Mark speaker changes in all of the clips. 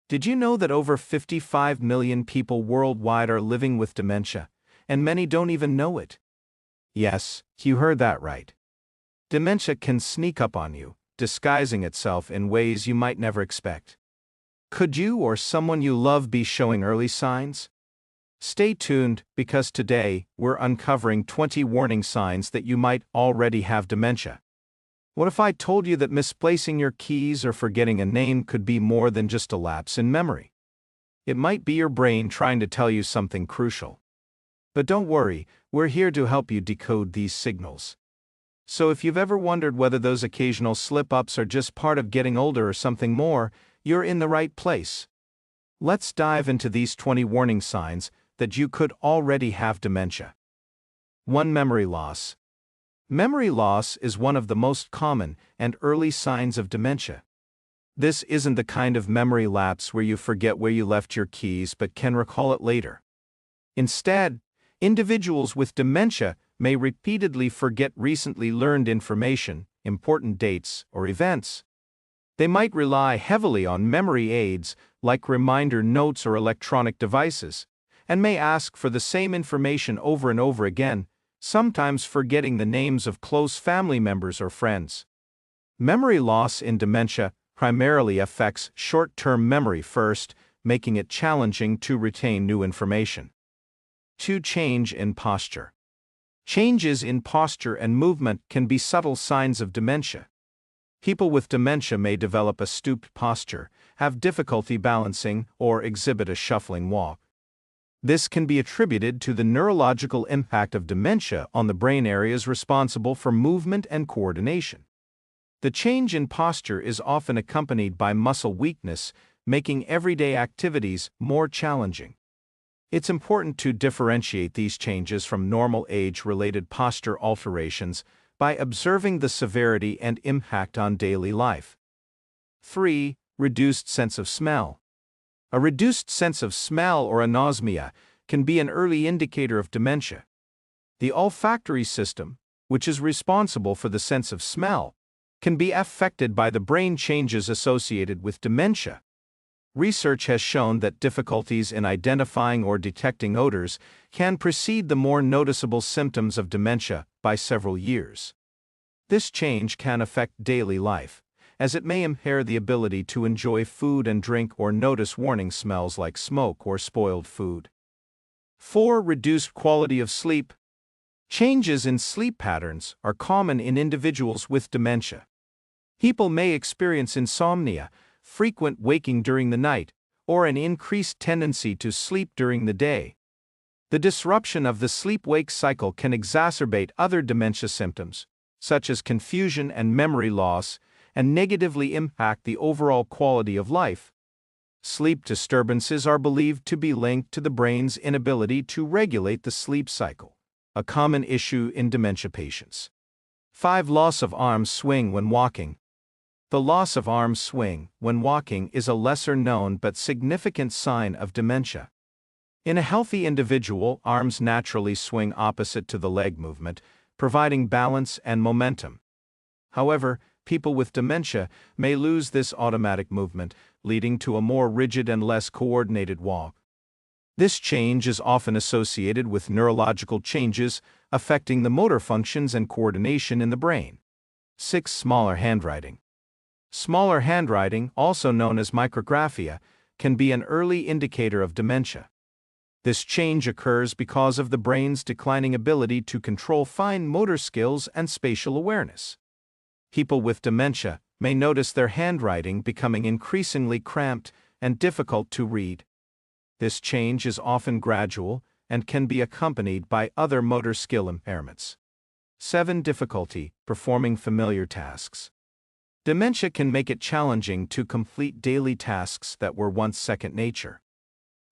Speaker 1: Did you know that over 55 million people worldwide are living with dementia, and many don't even know it? Yes, you heard that right. Dementia can sneak up on you, disguising itself in ways you might never expect. Could you or someone you love be showing early signs? Stay tuned, because today we're uncovering 20 warning signs that you might already have dementia. What if I told you that misplacing your keys or forgetting a name could be more than just a lapse in memory? It might be your brain trying to tell you something crucial. But don't worry, we're here to help you decode these signals. So if you've ever wondered whether those occasional slip-ups are just part of getting older or something more, you're in the right place. Let's dive into these 20 warning signs that you could already have dementia. 1. Memory loss. Memory loss is one of the most common and early signs of dementia. This isn't the kind of memory lapse where you forget where you left your keys but can recall it later. Instead, individuals with dementia may repeatedly forget recently learned information, important dates, or events. They might rely heavily on memory aids, like reminder notes or electronic devices, and may ask for the same information over and over again, sometimes forgetting the names of close family members or friends. Memory loss in dementia primarily affects short-term memory first, making it challenging to retain new information. 2. Change in posture. Changes in posture and movement can be subtle signs of dementia. People with dementia may develop a stooped posture, have difficulty balancing, or exhibit a shuffling walk. This can be attributed to the neurological impact of dementia on the brain areas responsible for movement and coordination. The change in posture is often accompanied by muscle weakness, making everyday activities more challenging. It's important to differentiate these changes from normal age-related posture alterations by observing the severity and impact on daily life. 3. Reduced sense of smell. A reduced sense of smell or anosmia can be an early indicator of dementia. The olfactory system, which is responsible for the sense of smell, can be affected by the brain changes associated with dementia. Research has shown that difficulties in identifying or detecting odors can precede the more noticeable symptoms of dementia by several years. This change can affect daily life, as it may impair the ability to enjoy food and drink or notice warning smells like smoke or spoiled food. 4. Reduced quality of sleep. Changes in sleep patterns are common in individuals with dementia. People may experience insomnia, frequent waking during the night, or an increased tendency to sleep during the day. The disruption of the sleep-wake cycle can exacerbate other dementia symptoms, such as confusion and memory loss, and negatively impact the overall quality of life. Sleep disturbances are believed to be linked to the brain's inability to regulate the sleep cycle, a common issue in dementia patients. 5. Loss of arm swing when walking. The loss of arm swing when walking is a lesser-known but significant sign of dementia. In a healthy individual, arms naturally swing opposite to the leg movement, providing balance and momentum. However, people with dementia may lose this automatic movement, leading to a more rigid and less coordinated walk. This change is often associated with neurological changes affecting the motor functions and coordination in the brain. 6. Smaller handwriting. Smaller handwriting, also known as micrographia, can be an early indicator of dementia. This change occurs because of the brain's declining ability to control fine motor skills and spatial awareness. People with dementia may notice their handwriting becoming increasingly cramped and difficult to read. This change is often gradual and can be accompanied by other motor skill impairments. 7. Difficulty performing familiar tasks. Dementia can make it challenging to complete daily tasks that were once second nature.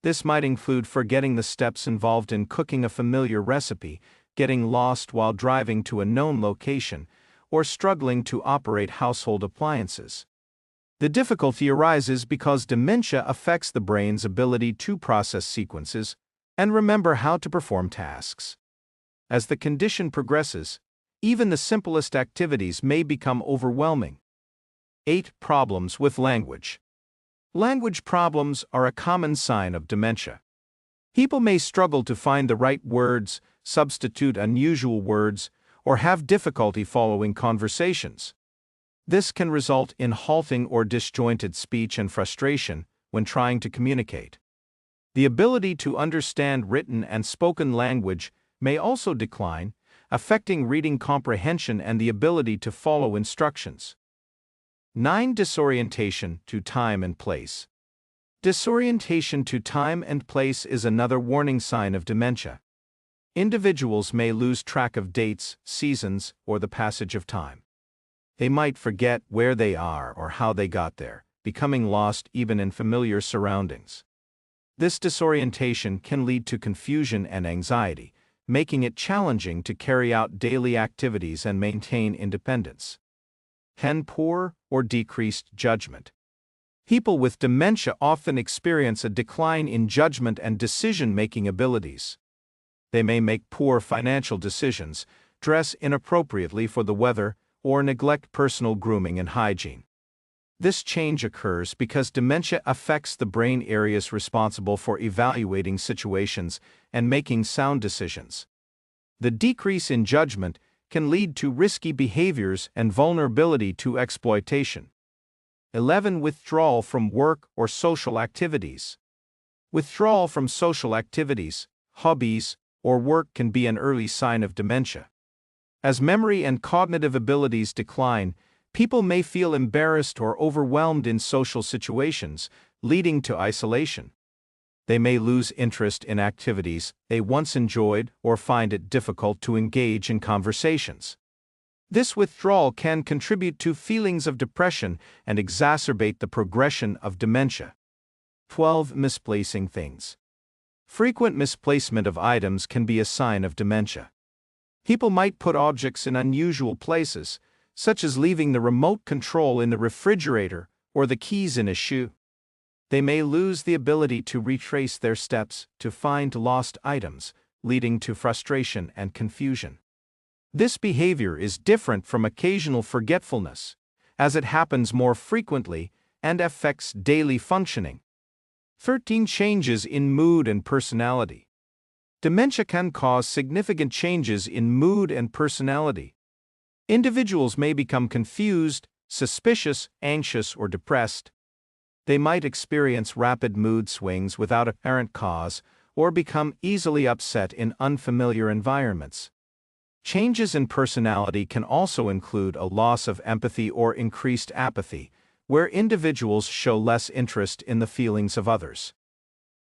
Speaker 1: This might include forgetting the steps involved in cooking a familiar recipe, getting lost while driving to a known location, or struggling to operate household appliances. The difficulty arises because dementia affects the brain's ability to process sequences and remember how to perform tasks. As the condition progresses, even the simplest activities may become overwhelming. 8. Problems with language. Language problems are a common sign of dementia. People may struggle to find the right words, substitute unusual words, or have difficulty following conversations. This can result in halting or disjointed speech and frustration when trying to communicate. The ability to understand written and spoken language may also decline, affecting reading comprehension and the ability to follow instructions. 9. Disorientation to time and place. Disorientation to time and place is another warning sign of dementia. Individuals may lose track of dates, seasons, or the passage of time. They might forget where they are or how they got there, becoming lost even in familiar surroundings. This disorientation can lead to confusion and anxiety, making it challenging to carry out daily activities and maintain independence. 10. Poor or decreased judgment. People with dementia often experience a decline in judgment and decision-making abilities. They may make poor financial decisions, dress inappropriately for the weather, or neglect personal grooming and hygiene. This change occurs because dementia affects the brain areas responsible for evaluating situations and making sound decisions. The decrease in judgment can lead to risky behaviors and vulnerability to exploitation. 11. Withdrawal from work or social activities. Withdrawal from social activities, hobbies, or work can be an early sign of dementia. As memory and cognitive abilities decline, people may feel embarrassed or overwhelmed in social situations, leading to isolation. They may lose interest in activities they once enjoyed or find it difficult to engage in conversations. This withdrawal can contribute to feelings of depression and exacerbate the progression of dementia. 12. Misplacing things. Frequent misplacement of items can be a sign of dementia. People might put objects in unusual places, such as leaving the remote control in the refrigerator or the keys in a shoe. They may lose the ability to retrace their steps to find lost items, leading to frustration and confusion. This behavior is different from occasional forgetfulness, as it happens more frequently and affects daily functioning. 13. Changes in mood and personality. Dementia can cause significant changes in mood and personality. Individuals may become confused, suspicious, anxious, or depressed. They might experience rapid mood swings without apparent cause or become easily upset in unfamiliar environments. Changes in personality can also include a loss of empathy or increased apathy, where individuals show less interest in the feelings of others.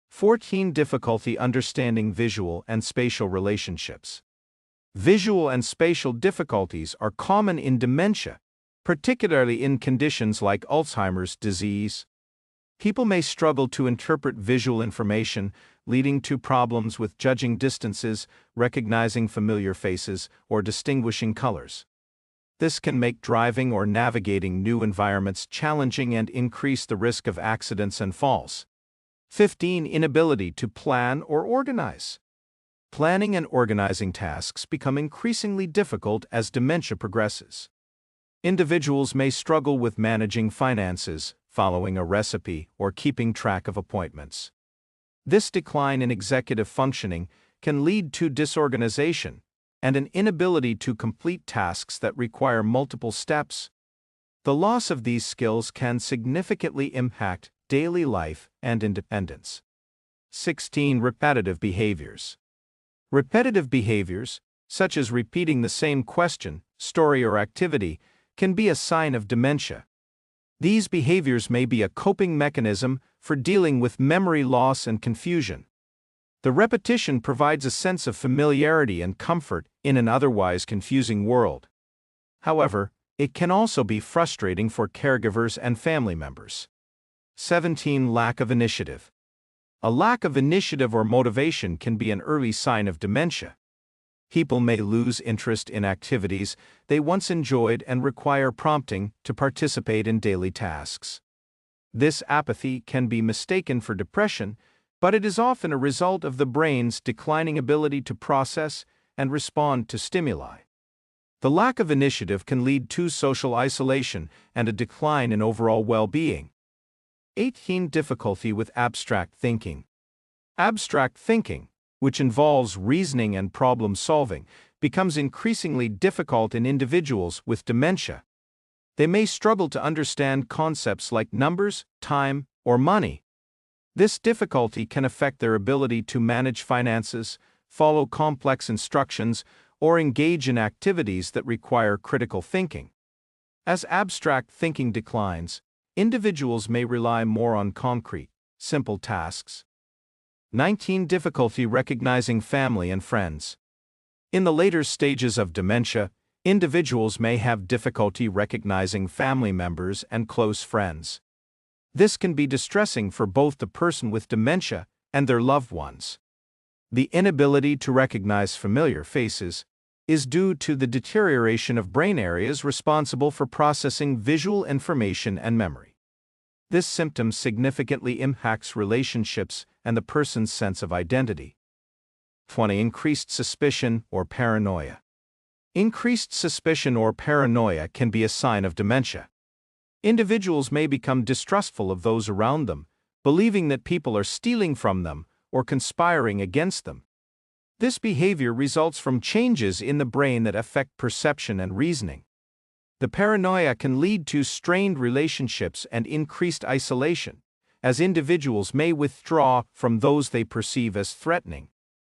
Speaker 1: 14. Difficulty understanding visual and spatial relationships. Visual and spatial difficulties are common in dementia, particularly in conditions like Alzheimer's disease. People may struggle to interpret visual information, leading to problems with judging distances, recognizing familiar faces, or distinguishing colors. This can make driving or navigating new environments challenging and increase the risk of accidents and falls. 15. Inability to plan or organize. Planning and organizing tasks become increasingly difficult as dementia progresses. Individuals may struggle with managing finances, following a recipe, or keeping track of appointments. This decline in executive functioning can lead to disorganization and an inability to complete tasks that require multiple steps. The loss of these skills can significantly impact daily life and independence. 16. Repetitive behaviors. Repetitive behaviors, such as repeating the same question, story, or activity, can be a sign of dementia. These behaviors may be a coping mechanism for dealing with memory loss and confusion. The repetition provides a sense of familiarity and comfort in an otherwise confusing world. However, it can also be frustrating for caregivers and family members. 17. Lack of initiative. A lack of initiative or motivation can be an early sign of dementia. People may lose interest in activities they once enjoyed and require prompting to participate in daily tasks. This apathy can be mistaken for depression, but it is often a result of the brain's declining ability to process and respond to stimuli. The lack of initiative can lead to social isolation and a decline in overall well-being. 18. Difficulty with abstract thinking. Abstract thinking, which involves reasoning and problem solving, becomes increasingly difficult in individuals with dementia. They may struggle to understand concepts like numbers, time, or money. This difficulty can affect their ability to manage finances, follow complex instructions, or engage in activities that require critical thinking. As abstract thinking declines, individuals may rely more on concrete, simple tasks. 19. Difficulty recognizing family and friends. In the later stages of dementia, individuals may have difficulty recognizing family members and close friends. This can be distressing for both the person with dementia and their loved ones. The inability to recognize familiar faces is due to the deterioration of brain areas responsible for processing visual information and memory. This symptom significantly impacts relationships and the person's sense of identity. 20. Increased suspicion or paranoia. Increased suspicion or paranoia can be a sign of dementia. Individuals may become distrustful of those around them, believing that people are stealing from them or conspiring against them. This behavior results from changes in the brain that affect perception and reasoning. The paranoia can lead to strained relationships and increased isolation, as individuals may withdraw from those they perceive as threatening.